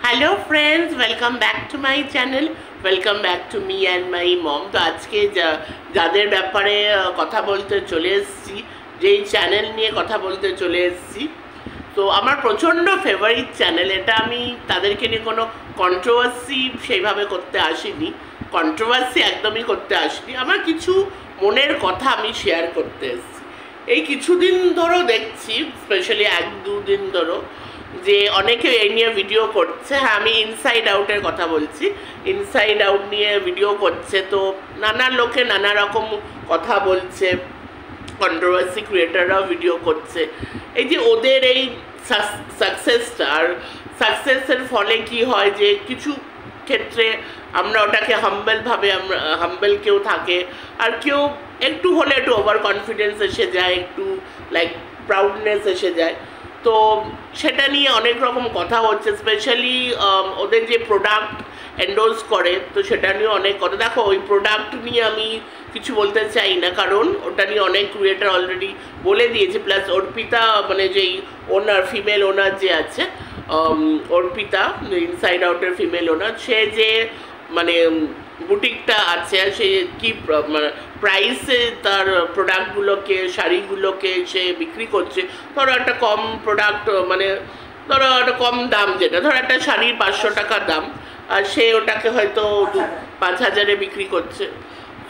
Hello friends, welcome back to my channel, welcome back to me and my mom. तो आज के যাদের ব্যাপারে কথা বলতে চলে এসেছি, যেই চ্যানেল নিয়ে কথা বলতে চলে এসেছি, তো আমার প্রচণ্ড ফেভারিট চ্যানেল এটা। আমি তাদেরকে নিয়ে কোনো কন্ট্রোভার্সি সেইভাবে করতে আসিনি, কন্ট্রোভার্সি একদমই করতে আসিনি। আমার কিছু মনের কথা আমি শেয়ার করতে এসেছি। এই কিছুদিন ধরো দেখছি, স্পেশালি এক দুদিন ধরো, যে অনেকে এই নিয়ে ভিডিও করছে। হ্যাঁ, আমি ইনসাইড আউটের কথা বলছি। ইনসাইড আউট নিয়ে ভিডিও করছে, তো নানা লোকে নানা রকম কথা বলছে, কন্ট্রোভার্সি ক্রিয়েটাররাও ভিডিও করছে। এই যে ওদের এই সাকসেসটা, আর সাকসেসের ফলে কি হয় যে কিছু ক্ষেত্রে আমরা ওটাকে হাম্বেলভাবে, আমরা হাম্বেল কেউ থাকে, আর কেউ একটু হলে একটু ওভার কনফিডেন্স এসে যায়, একটু লাইক প্রাউডনেস এসে যায়। তো সেটা নিয়ে অনেক রকম কথা হচ্ছে, স্পেশালি ওদের যে প্রোডাক্ট এন্ডোর্স করে, তো সেটা নিয়ে অনেক কথা। দেখো, ওই প্রোডাক্ট নিয়ে আমি কিছু বলতে চাই না, কারণ ওটা নিয়ে অনেক ক্রিয়েটার অলরেডি বলে দিয়েছে। প্লাস অর্পিতা, মানে যেই ওনার, ফিমেল ওনার যে আছে, অর্পিতা ইনসাইড আউটের ফিমেল ওনার, সে যে মানে বুটিকটা আছে, সে কি মানে প্রাইসে তার প্রোডাক্টগুলোকে, শাড়িগুলোকে সে বিক্রি করছে। ধরো একটা কম প্রোডাক্ট, মানে ধরো একটা কম দাম, যেটা ধরো একটা শাড়ির 500 টাকা দাম, আর সে ওটাকে হয়তো 5,000-এ বিক্রি করছে।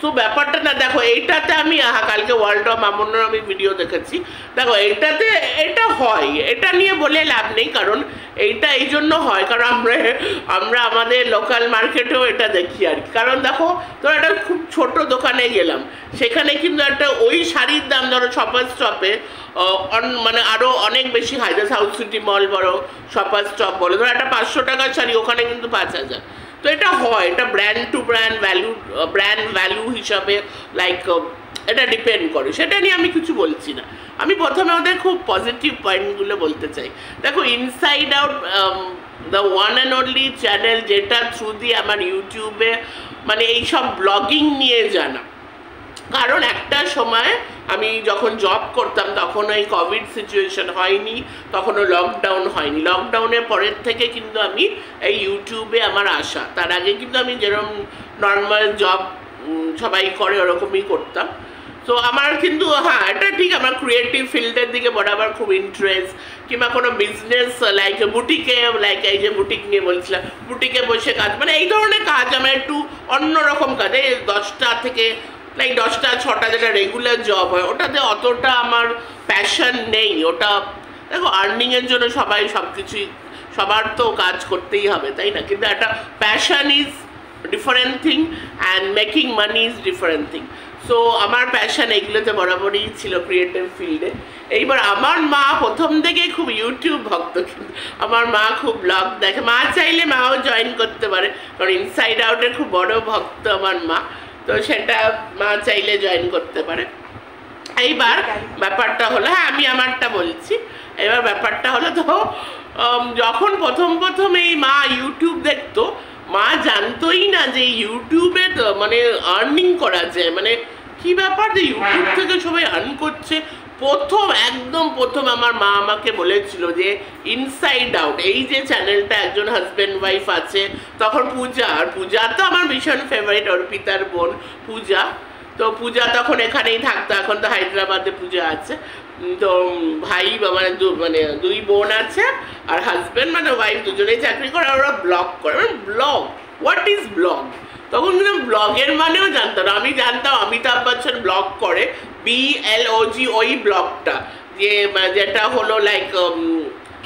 তো ব্যাপারটা না, দেখো এইটাতে আমি কালকে ওয়ার্ল্ড অফ মামুনের আমি ভিডিও দেখেছি। দেখো এইটাতে এটা হয়, এটা নিয়ে বলে লাভ নেই, কারণ এইটা এই জন্য হয় কারণ আমরা আমাদের লোকাল মার্কেটেও এটা দেখি আর কি। কারণ দেখো, ধরো একটা খুব ছোট দোকানে গেলাম, সেখানে কিন্তু একটা ওই শাড়ির দাম ধরো শপার স্টপে মানে আরও অনেক বেশি হয়। সাউথ সিটি মল বলো, শপার স্টপ বলো, ধরো একটা 500 টাকার শাড়ি, ওখানে কিন্তু 5,000। তো এটা হয়, এটা ব্র্যান্ড টু ব্র্যান্ড ভ্যালু হিসাবে লাইক এটা ডিপেন্ড করে। সেটা নিয়ে আমি কিছু বলছি না, আমি প্রথমে ওদের খুব পজিটিভ পয়েন্টগুলো বলতে চাই। দেখো, inside out the one and only channel, যেটা থ্রু দিয়ে আমার ইউটিউবে মানে এইসব ব্লগিং নিয়ে জানা। কারণ একটা সময় আমি যখন জব করতাম, তখন ওই কোভিড সিচুয়েশন হয়নি, তখনও লকডাউন হয়নি। লকডাউনের পরের থেকে কিন্তু আমি এই ইউটিউবে আমার আসা, তার আগে কিন্তু আমি যেরকম নর্মাল জব সবাই করে ওরকমই করতাম। তো আমার কিন্তু, হ্যাঁ এটা ঠিক, আমার ক্রিয়েটিভ ফিল্ডের দিকে বরাবর খুব ইন্টারেস্ট, কিংবা কোনো বিজনেস লাইক বুটিকে, লাইক এই যে বুটিক নিয়ে বলছিলাম, বুটিকে বসে কাজ, মানে এই ধরনের কাজ আমার একটু অন্যরকম কাজ। এই 10টা থেকে লাইক 10টা 6টা যেটা রেগুলার জব হয়, ওটাতে অতটা আমার প্যাশন নেই। ওটা দেখো, আর্নিংয়ের জন্য সবাই সব কিছুই, সবার তো কাজ করতেই হবে, তাই না? কিন্তু একটা passion is different thing and making money is different thing. So আমার প্যাশন এগুলোতে বরাবরই ছিল, ক্রিয়েটিভ ফিল্ডে। এইবার আমার মা প্রথম থেকে খুব ইউটিউব ভক্ত, কিন্তু আমার মা খুব ব্লগ দেখে। মা চাইলে মাও জয়েন করতে পারে, কারণ ইনসাইড আউটের খুব বড় ভক্ত আমার মা, তো সেটা মা চাইলে জয়েন করতে পারে। এইবার ব্যাপারটা হলো, হ্যাঁ আমি আমারটা বলছি, এবার ব্যাপারটা হলো, তো যখন প্রথম এই মা ইউটিউব দেখতো, মা জানতোই না যে ইউটিউবে মানে আর্নিং করা যায়। মানে কি ব্যাপার যে ইউটিউব থেকে সবাই আর্ন করছে। একদম প্রথম আমার মা আমাকে বলেছিল যে ইনসাইড আউট, এই যে চ্যানেলটা, একজন হাজব্যান্ড ওয়াইফ আছে, তখন পূজা, আর পূজা তো আমার ভীষণ ফেভারিট, অর্পিতার বোন পূজা। তো পূজা তখন এখানেই থাকতো, এখন তো হায়দ্রাবাদে পূজা আছে। তো ভাই মানে দুই বোন আছে, আর হাজব্যান্ড মানে ওয়াইফ দুজনেই চাকরি করে, আর ওরা ব্লগ করে। মানে ব্লগ, হোয়াট ইজ ব্লগ? তখন কিন্তু ব্লগের মানেও জানতাম না। আমি জানতাম অমিতাভ বচ্চন ব্লগ করে, BLOG, ওই ব্লগটা, যেটা হলো লাইক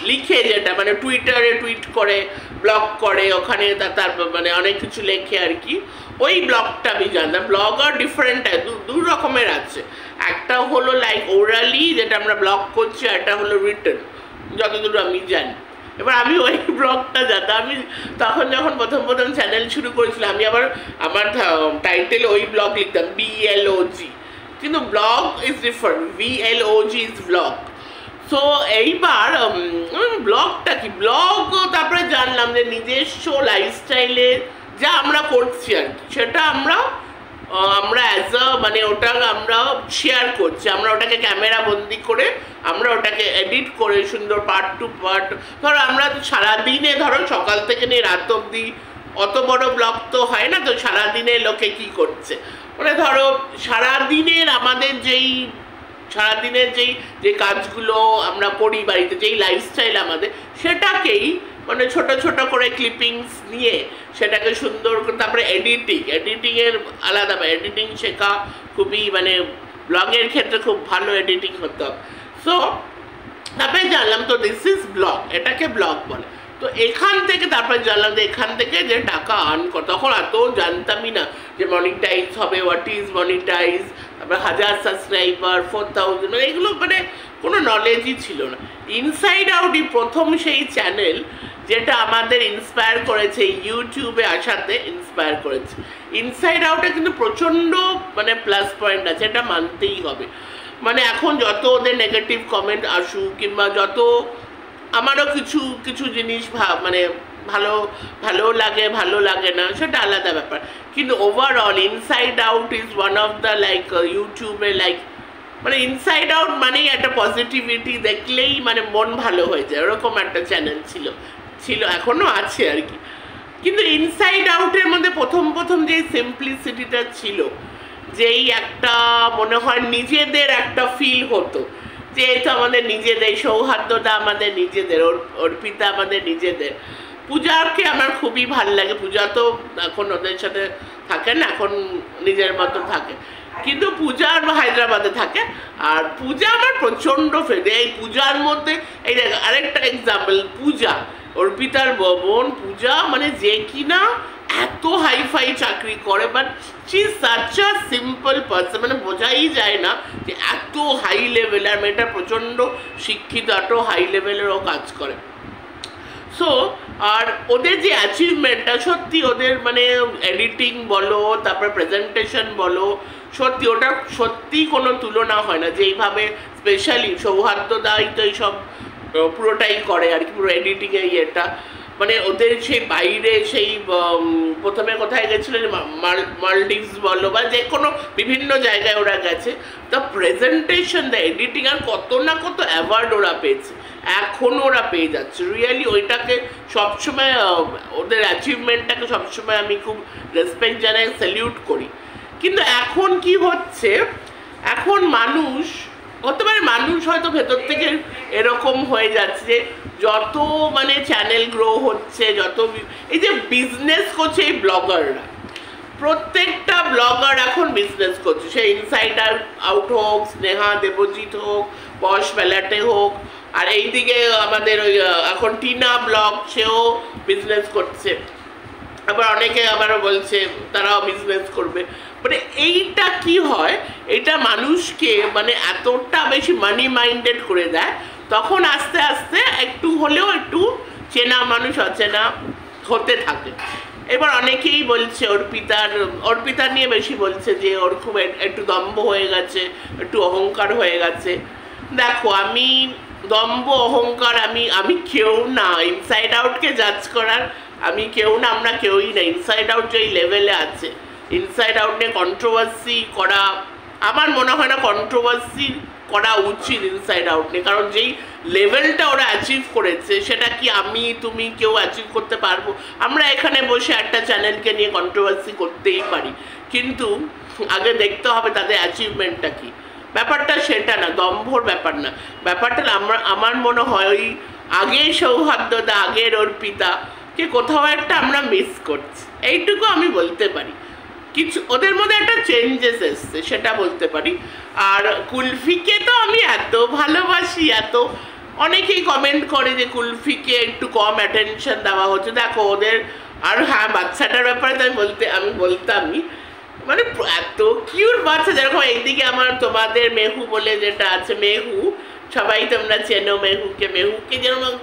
লিখে, যেটা মানে টুইটারে টুইট করে, ব্লগ করে, ওখানে তার মানে অনেক কিছু লেখে আর কি। ওই ব্লগটা আমি জানতাম। ব্লগার ডিফারেন্ট, দু রকমের আছে। একটা হলো লাইক ওরালি, যেটা আমরা ব্লগ করছি, আর একটা হলো রিটেন, যতদূর আমি জানি। এবার আমি ওই ব্লগটা জানতাম। আমি তখন যখন প্রথম চ্যানেল শুরু করেছিলাম, আমি আবার আমার টাইটেল ওই ব্লগ লিখতাম, BLOG, কিন্তু blog is different, VLOG is blog. So এইবার ব্লগটা কি, ব্লগ তারপরে জানলাম যে নিজস্ব লাইফস্টাইলে যা আমরা করছি আর কি, সেটা আমরা আমরা অ্যাজ আ মানে ওটা আমরা শেয়ার করছি, আমরা ওটাকে ক্যামেরা বন্দি করে আমরা ওটাকে এডিট করে সুন্দর পার্ট টু পার্ট। ধরো আমরা সারাদিনে ধরো সকাল থেকে নিয়ে রাত অবধি অত বড় ব্লগ তো হয় না, তো সারাদিনে লোকে কি করছে, মানে ধরো সারাদিনের আমাদের সারাদিনের যে কাজগুলো আমরা করি বাড়িতে, যেই লাইফস্টাইল আমাদের, সেটাকেই মানে ছোট ছোট করে ক্লিপিংস নিয়ে সেটাকে সুন্দর করে, তারপরে এডিটিংয়ের আলাদা, এডিটিং শেখা খুবই মানে ব্লগের ক্ষেত্রে খুব ভালো এডিটিং হতে হবে। সো তারপরে জানলাম তো দিস ইজ ব্লগ, এটাকে ব্লগ বলে। তো এখান থেকে তারপরে জানলাম যে এখান থেকে যে টাকা আর্ন করে, তখন এত জানতামই না যে মনিটাইজ হবে, হোয়াট ইজ মনিটাইজ, তারপরে 1000 সাবস্ক্রাইবার, 4000, মানে এগুলো মানে কোনো নলেজই ছিল না। ইনসাইড আউটই প্রথম সেই চ্যানেল যেটা আমাদের ইন্সপায়ার করেছে, ইউটিউবে আসাতে ইন্সপায়ার করেছে। ইনসাইড আউটে কিন্তু প্রচণ্ড মানে প্লাস পয়েন্ট আছে, এটা মানতেই হবে। মানে এখন যত ওদের নেগেটিভ কমেন্ট আসুক কিংবা যত, আমারও কিছু কিছু জিনিস মানে ভালো লাগে না, সেটা আলাদা ব্যাপার, কিন্তু overall inside out is one of the like ইউটিউবে লাইক মানে ইনসাইড আউট মানেই একটা পজিটিভিটি দেখলেই মানে মন ভালো হয়ে যায়, ওরকম একটা চ্যানেল ছিল, এখনও আছে আর কি। কিন্তু ইনসাইড আউটের মধ্যে প্রথম যে সিম্পলিসিটিটা ছিল, যেই একটা মনে হয় নিজেদের একটা ফিল হতো, যেহেতু আমাদের নিজেদের, সৌহার্দ্যটা আমাদের নিজেদের, অর্পিতা আমাদের নিজেদের, পূজাকে আমার খুবই ভাল লাগে। পূজা তো এখন ওদের সাথে থাকে না, এখন নিজের মতো থাকে, কিন্তু পূজা হায়দ্রাবাদে থাকে, আর পূজা আমার প্রচণ্ড ফেভারিট। এই পূজার মধ্যে এই আরেকটা এক্সাম্পল, পূজা, অর্পিতার বোন পূজা, মানে যে কিনা এত হাইফাই চাকরি করে, but she is such a simple person, মানে বোঝাই যায় না যে এত হাই লেভেল, আর মেয়েটা প্রচণ্ড শিক্ষিত, এত হাই লেভেলেরও কাজ করে। সো আর ওদের যে অ্যাচিভমেন্টটা সত্যি, ওদের মানে এডিটিং বলো, তারপরে প্রেজেন্টেশন বলো, সত্যি ওটা সত্যি কোনো তুলনা হয় না। যেইভাবে স্পেশালি সৌহার্দ্যদাই তো এইসব পুরোটাই করে আর কি, পুরো এডিটিংয়ে ইয়েটা, মানে ওদের সেই বাইরে সেই প্রথমে কোথায় গেছিলো, মালদ্বীপস বলো বা যে কোনো বিভিন্ন জায়গায় ওরা গেছে, দ্য প্রেজেন্টেশন, দ্য এডিটিং, আর কত না কত অ্যাওয়ার্ড ওরা পেয়েছে, এখনও ওরা পেয়ে যাচ্ছে। রিয়েলি ওইটাকে সবসময়, ওদের অ্যাচিভমেন্টটাকে সবসময় আমি খুব রেসপেক্ট জানাই, স্যালিউট করি। কিন্তু এখন কি হচ্ছে, এখন মানুষ হতে পারে, মানুষ হয়তো ভেতর থেকে এরকম হয়ে যাচ্ছে যে যত মানে চ্যানেল গ্রো হচ্ছে, যত এই যে বিজনেস করছে এই ব্লগাররা, প্রত্যেকটা ব্লগার এখন বিজনেস করছে, সে ইনসাইড আউট হোক, স্নেহা দেবজিৎ হোক, বস বেলাটে হোক, আর এইদিকে আমাদের ওই এখন টিনা ব্লগ, সেও বিজনেস করছে, আবার অনেকে আবারও বলছে তারাও বিজনেস করবে। মানে এইটা কি হয়, এটা মানুষকে মানে এতটা বেশি মানি মাইন্ডেড করে দেয়, তখন আস্তে আস্তে একটু হলেও একটু চেনা মানুষ অচেনা হতে থাকে। এবার অনেকেই বলছে অর্পিতার নিয়ে বেশি বলছে যে ওর খুব একটু দম্ভ হয়ে গেছে, একটু অহংকার হয়ে গেছে। দেখো, আমি দম্ভ অহংকার আমি কেউ না, ইনসাইড আউটকে জাজ করার আমি কেউ না, আমরা কেউই না। ইনসাইড আউট যেই লেভেলে আছে, ইনসাইড আউট নিয়ে কন্ট্রোভার্সি করা আমার মনে হয় না কন্ট্রোভার্সি করা উচিত ইনসাইড আউট নিয়ে, কারণ যেই লেভেলটা ওরা অ্যাচিভ করেছে সেটা কি আমি তুমি কেউ অ্যাচিভ করতে পারবো? আমরা এখানে বসে একটা চ্যানেলকে নিয়ে কন্ট্রোভার্সি করতেই পারি, কিন্তু আগে দেখতে হবে তাদের অ্যাচিভমেন্টটা কি। ব্যাপারটা সেটা না, দম্ভর ব্যাপার না, ব্যাপারটা আমার মনে হয় ওই আগের সৌহার্দ্যতা, আগের অর্পিতা কে কোথাও একটা আমরা মিস করছি, এইটুকু আমি বলতে পারি। কিছু ওদের মধ্যে একটা চেঞ্জেস এসছে, সেটা বলতে পারি। আর কুলফিকে তো আমি এত ভালোবাসি, অনেকেই কমেন্ট করে যে কুলফিকে একটু কম অ্যাটেনশন দেওয়া হচ্ছে। দেখো ওদের, আর হ্যাঁ বাচ্চাটার ব্যাপারে তো আমি বলতামই, মানে এত কিউট বাচ্চা, যেরকম এইদিকে আমার তোমাদের মেহু বলে যেটা আছে, মেহু সবাই তোমরা চেনো মেহুকে যেরকম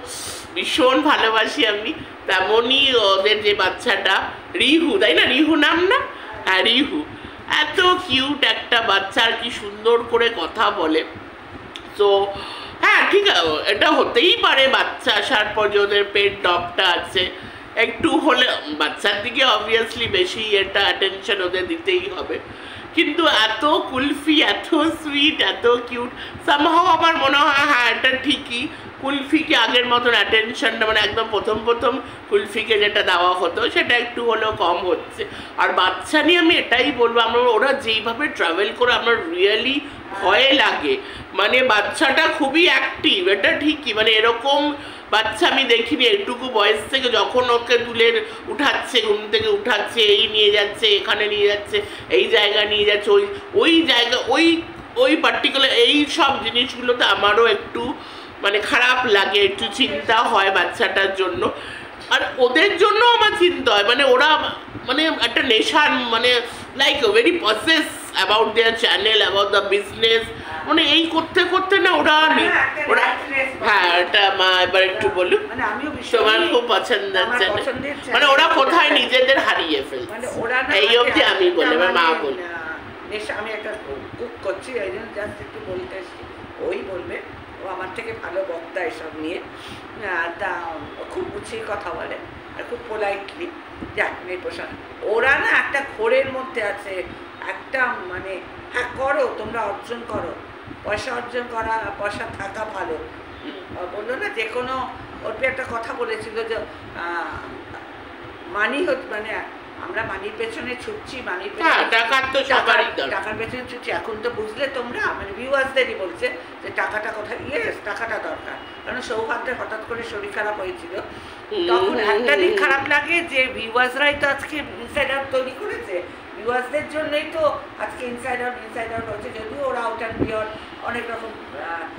ভীষণ ভালোবাসি আমি, তেমনই ওদের যে বাচ্চাটা রিহু, তাই না? রিহু নাম না? হ্যাঁ, রিহু এত কিউট একটা বাচ্চা, আর কি সুন্দর করে কথা বলে। তো হ্যাঁ ঠিক আছে, এটা হতেই পারে বাচ্চা আসার পর যে ওদের পেট ডগটা আছে, একটু হলে বাচ্চার দিকে অবভিয়াসলি বেশি এটা অ্যাটেনশন ওদের দিতেই হবে, কিন্তু এত কুলফি, এত সুইট, এত কিউট, সামহাও আমার মনে হয় হ্যাঁ এটা ঠিকই কুলফিকে আগের মতন অ্যাটেনশনটা মানে একদম প্রথম প্রথম কুলফিকে যেটা দেওয়া হতো সেটা একটু হলেও কম হচ্ছে। আর বাচ্চা নিয়ে আমি এটাই বলবো, আমরা ওরা যেইভাবে ট্রাভেল করে আমার রিয়েলি ভয় লাগে, মানে বাচ্চাটা খুবই অ্যাক্টিভ, এটা ঠিকই, মানে এরকম বাচ্চা আমি দেখিনি একটুকু বয়স থেকে, যখন ওকে তুলে উঠাচ্ছে, ঘুম থেকে উঠাচ্ছে, এই নিয়ে যাচ্ছে, এখানে নিয়ে যাচ্ছে, এই জায়গা নিয়ে যাচ্ছে, ওই ওই জায়গা ওই ওই পার্টিকুলার এই সব জিনিসগুলোতে আমারও একটু মানে খারাপ লাগে, একটু চিন্তা হয় বাচ্চাটার জন্য। আর ওদের জন্য আমার চিন্তা হয়, মানে ওরা মানে একটা নেশার মানে like very possess about their channel, about the business, মানে এই করতে করতে না ওরা ওরা হ্যাঁ এটা মা এবার একটু বলুন, তোমার খুব পছন্দের চ্যানেল, মানে ওরা কোথায় নিজেদের হারিয়ে ফেলছে এই অবধি আমি বলি, আমার মা বলি। আমি একটা কুক করছি এই জন্য জাস্ট একটু বলতে এসেছি, ওই বলবে, ও আমার থেকে ভালো বক্তা এসব নিয়ে, তা খুব গুছিয়ে কথা বলে আর খুব পোলাইটলি যাক নির্বাসন। ওরা না একটা ঘোরের মধ্যে আছে, একটা মানে হ্যাঁ করো তোমরা, অর্জন করো, পয়সা অর্জন করা, পয়সা থাকা ভালো, বললো না যে কোনো, ওর একটা কথা বলেছিল যে মানি হচ্ছে মানে আমরা মানির পেছনে ছুটছি, মানির টাকার পেছনে ছুটছি, এখন তো বুঝলে তোমরা, মানে ভিউয়ার্সদেরই বলছে যে টাকাটা কোথায়, ইয়েস টাকাটা দরকার, কারণ সৌহার্দ্যের হঠাৎ করে শরীর খারাপ হয়েছিল, তখন একটা দিন খারাপ লাগে যে ভিউয়ার্সরাই তো আজকে ইনসাইডার তৈরি করেছে, ভিউয়ার্সদের জন্যই তো আজকে ইনসাইডার হচ্ছে, যদিও ওরা আউট অ্যান্ড বিয়ন্ড অনেক রকম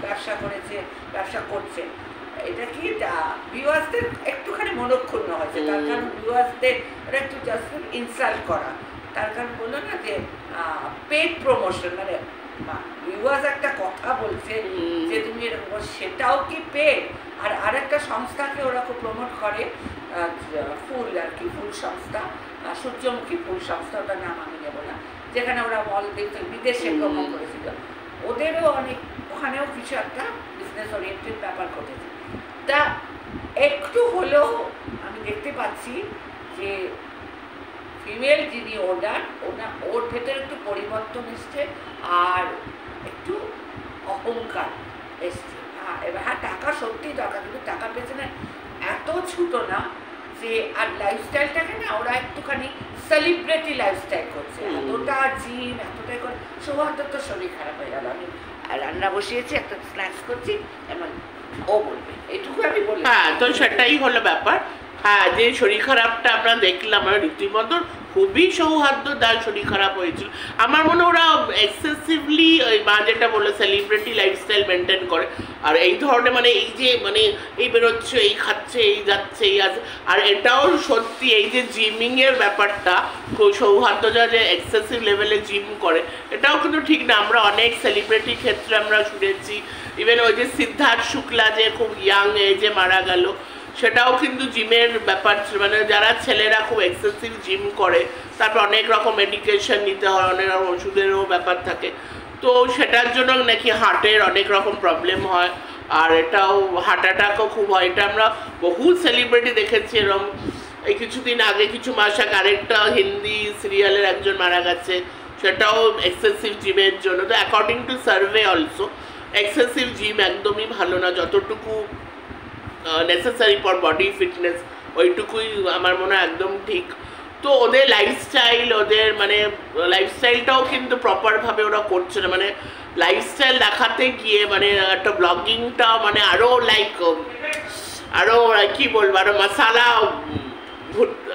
ব্যবসা করেছে, ব্যবসা করছে, এটা কি ভিউয়ার্সদের একটুখানি মনক্ষুণ্ণ হয়েছে, তার কারণ ভিউয়ার্সদের একটু জাস্ট ইনসাল্ট করা, তার কারণ বললো না যে পেড প্রমোশন, মানে ভিউয়ার্স একটা কথা বলছে যে তুমি এরকম, সেটাও কি পেড। আর আরেকটা সংস্থাকে ওরা খুব প্রমোট করে, ফুল আর কি, ফুল সংস্থা, সূর্যমুখী ফুল সংস্থা, ওটার নাম আমি নেব না, যেখানে ওরা মল দেখতে বিদেশে ভ্রমণ করেছিল, ওদেরও অনেক ওখানেও কিছু একটা বিজনেস ওরিয়েন্টেড ব্যাপার ঘটেছে। তা একটু হলেও আমি দেখতে পাচ্ছি যে ফিমেল যিনি ওর ভেতরে একটু পরিবর্তন এসছে, আর একটু অহংকার এসছে। এবার হ্যাঁ টাকা সত্যি দরকার, কিন্তু টাকার পেছনে এত ছুটো না যে, আর লাইফস্টাইলটাকে না ওরা একটুখানি সেলিব্রিটি লাইফস্টাইল করছে, এতটা জিম এতটাই করে, সৌহার্দ্য তো শরীর খারাপ হয়ে গেল, আমি রান্না বসিয়েছি, একটা স্ন্যাক্স করছি, এমন ও বলবে, এইটুকু আমি বলি। হ্যাঁ তো সেটাই হলো ব্যাপার, হ্যাঁ যে শরীর খারাপটা আমরা দেখলাম, রীতিমতো খুবই সৌহার্দ্যদার শরীর খারাপ হয়েছিল। আমার মনে ওরা এক্সেসিভলি ওই মা যেটা বললো সেলিব্রিটি লাইফস্টাইল মেনটেন করে, আর এই ধরনের মানে এই যে মানে এই বেরোচ্ছে, এই খাচ্ছে, এই যাচ্ছে, এই আছে, আর এটাও সত্যি এই যে জিমিংয়ের ব্যাপারটা, সৌহার্দ্যটা যে এক্সেসিভ লেভেলে জিম করে, এটাও কিন্তু ঠিক না। আমরা অনেক সেলিব্রিটির ক্ষেত্রে আমরা শুনেছি, ইভেন ওই যে সিদ্ধার্থ শুক্লা যে খুব ইয়াং এজে মারা গেল, সেটাও কিন্তু জিমের ব্যাপার, মানে যারা ছেলেরা খুব এক্সেসিভ জিম করে, তারপর অনেক রকম মেডিকেশন নিতে হয়, অনেক রকম ওষুধেরও ব্যাপার থাকে, তো সেটার জন্য নাকি হার্টের অনেক রকম প্রবলেম হয়, আর এটাও হার্ট অ্যাটাকও খুব হয়। এটা আমরা বহু সেলিব্রিটি দেখেছি এরকম। এই কিছুদিন আগে, কিছু মাস আগে আরেকটা হিন্দি সিরিয়ালের একজন মারা গেছে, সেটাও এক্সেসিভ জিমের জন্য। তো according to survey also excessive gym একদমই ভালো না, যতটুকু নেসেসারি ফর বডি ফিটনেস ওইটুকুই আমার মনে হয় একদম ঠিক। তো ওদের লাইফস্টাইল, ওদের মানে লাইফস্টাইলটাও কিন্তু প্রপারভাবে ওরা করছে না, মানে লাইফস্টাইল দেখাতে গিয়ে মানে একটা ব্লগিংটা মানে আরও লাইক আরও কী বলবো,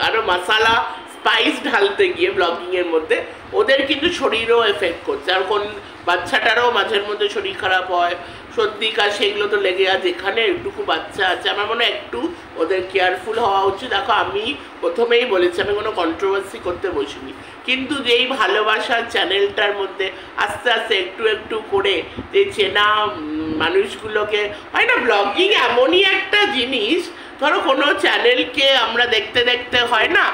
আরও মশালা স্পাইস ঢালতে গিয়ে ব্লগিংয়ের মধ্যে ওদের কিন্তু শরীরও এফেক্ট করছে। আর কোন বাচ্চাটারও মাঝের মধ্যে শরীর খারাপ হয়, সর্দি কাশ, সেগুলো তো লেগে, আর যেখানে একটুকু বাচ্চা আছে আমার মনে হয় একটু ওদের কেয়ারফুল হওয়া উচিত। দেখো আমি প্রথমেই বলেছি, আমি কোনো কন্ট্রোভার্সি করতে বসিনি, কিন্তু যেই ভালোবাসার চ্যানেলটার মধ্যে আস্তে আস্তে একটু একটু করে যে চেনা মানুষগুলোকে হয় না, ব্লগিং এমনই একটা জিনিস, ধরো কোনো চ্যানেলকে আমরা দেখতে দেখতে হয় না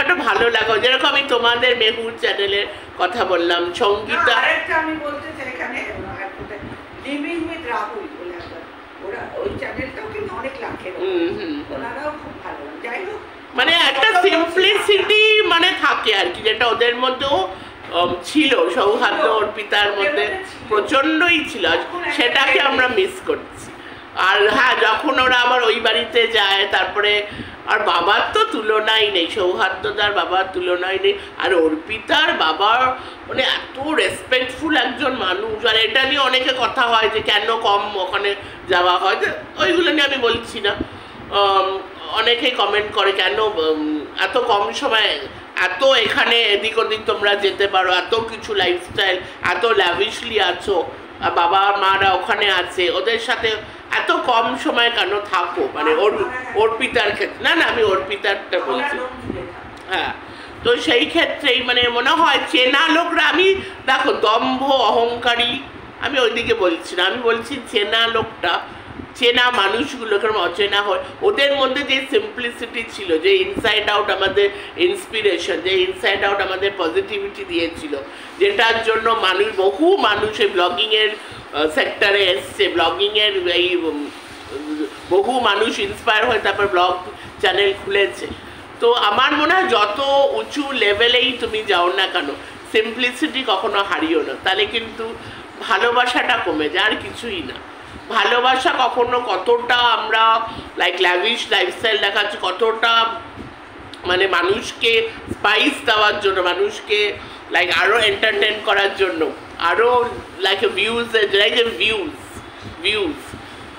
একটা ভালো লাগে, যেরকম আমি তোমাদের মেহুর চ্যানেলের কথা বললাম, সঙ্গীতা, আমি বলতে চাই এখানে লিভিং উইথ রাহুল বলে ওরা ওই চ্যানেলটাও কিন্তু অনেক লাখের, ওনারাও খুব ভালো, যাই হোক মানে থাকে আর কি, যেটা ওদের মধ্যেও ছিল, সৌহার্দ্য অর্পিতার মধ্যে প্রচণ্ডই ছিল, সেটাকে আমরা মিস করছি। আর হ্যাঁ, যখন ওরা আবার ওই বাড়িতে যায়, তারপরে আর বাবার তো তুলনাই নেই, সৌহার্দ্যদার বাবার তুলনাই নেই। আর অর্পিতার বাবার মানে এত রেসপেক্টফুল একজন মানুষ। আর এটা নিয়ে অনেকে কথা হয় যে কেন কম ওখানে যাওয়া হয়, ওইগুলো নিয়ে আমি বলছি না। অনেকেই কমেন্ট করে কেন এত কম সময় এত এখানে এদিক ওদিক তোমরা যেতে পারো, এত কিছু লাইফস্টাইল, এত ল্যাভিশলি আছো, বাবা মারা ওখানে আছে, ওদের সাথে এত কম সময় কেন থাকো, মানে অর্পিতার ক্ষেত্রে না, আমি অর্পিতারটা বলছি। হ্যাঁ, তো সেই ক্ষেত্রেই মানে মনে হয় চেনা লোকরা, আমি দেখো দম্ভ অহংকারী আমি ওইদিকে বলছি না, আমি বলছি চেনা লোকটা, চেনা মানুষগুলোকে অচেনা হয়, ওদের মধ্যে যে সিম্পলিসিটি ছিল, যে ইনসাইড আউট আমাদের ইন্সপিরেশন, যে ইনসাইড আউট আমাদের পজিটিভিটি দিয়েছিল, যেটার জন্য বহু মানুষ এই ব্লগিংয়ের সেক্টরে এসছে, ব্লগিংয়ের এই বহু মানুষ ইন্সপায়ার হয়ে তারপর ব্লগ চ্যানেল খুলেছে। তো আমার মনে হয় যত উঁচু লেভেলেই তুমি যাও না কেন, সিম্পলিসিটি কখনো হারিও না, তাহলে কিন্তু ভালোবাসাটা কমে যায়, আর কিছুই না। ভালোবাসা কখনো কতটা আমরা ল্যাভিশ লাইফস্টাইল দেখাচ্ছি, কতটা মানে মানুষকে স্পাইস দেওয়ার জন্য, মানুষকে আরও এন্টারটেন করার জন্য, আরও ভিউজ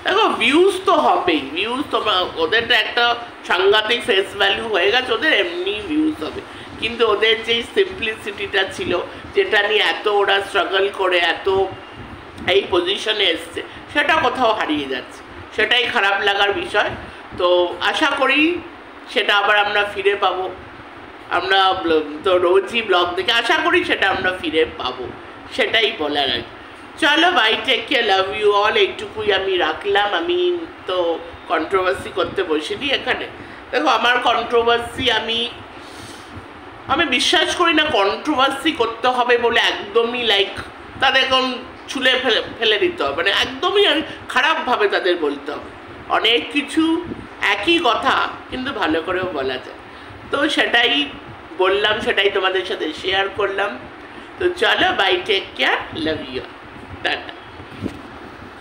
দেখো, ভিউজ তো হবেই, ভিউজ তো ওদের তো একটা সাংঘাতিক ফেস ভ্যালু হয়ে গেছে, ওদের এমনি ভিউজ হবে, কিন্তু ওদের যেই সিম্পলিসিটিটা ছিল, যেটা নিয়ে এত ওরা স্ট্রাগল করে এত এই পজিশনে এসছে, সেটা কোথাও হারিয়ে যাচ্ছে, সেটাই খারাপ লাগার বিষয়। তো আশা করি সেটা আবার আমরা ফিরে পাবো, আমরা তো রোজই ব্লগ দেখে আশা করি সেটা আমরা ফিরে পাবো, সেটাই বলার আর কি। চলো bye, take care, love you all, এইটুকুই আমি রাখলাম। আমি তো কন্ট্রোভার্সি করতে বসিনি এখানে। দেখো, আমার কন্ট্রোভার্সি আমি বিশ্বাস করি না কন্ট্রোভার্সি করতে হবে বলে একদমই তাদের এখন ছুলে ফেলে দিতে হবে, মানে একদমই খারাপভাবে তাদের বলতে হবে। অনেক কিছু একই কথা কিন্তু ভালো করেও বলা যায়, তো সেটাই বললাম, সেটাই তোমাদের সাথে শেয়ার করলাম। তো চলো bye, take care, love you.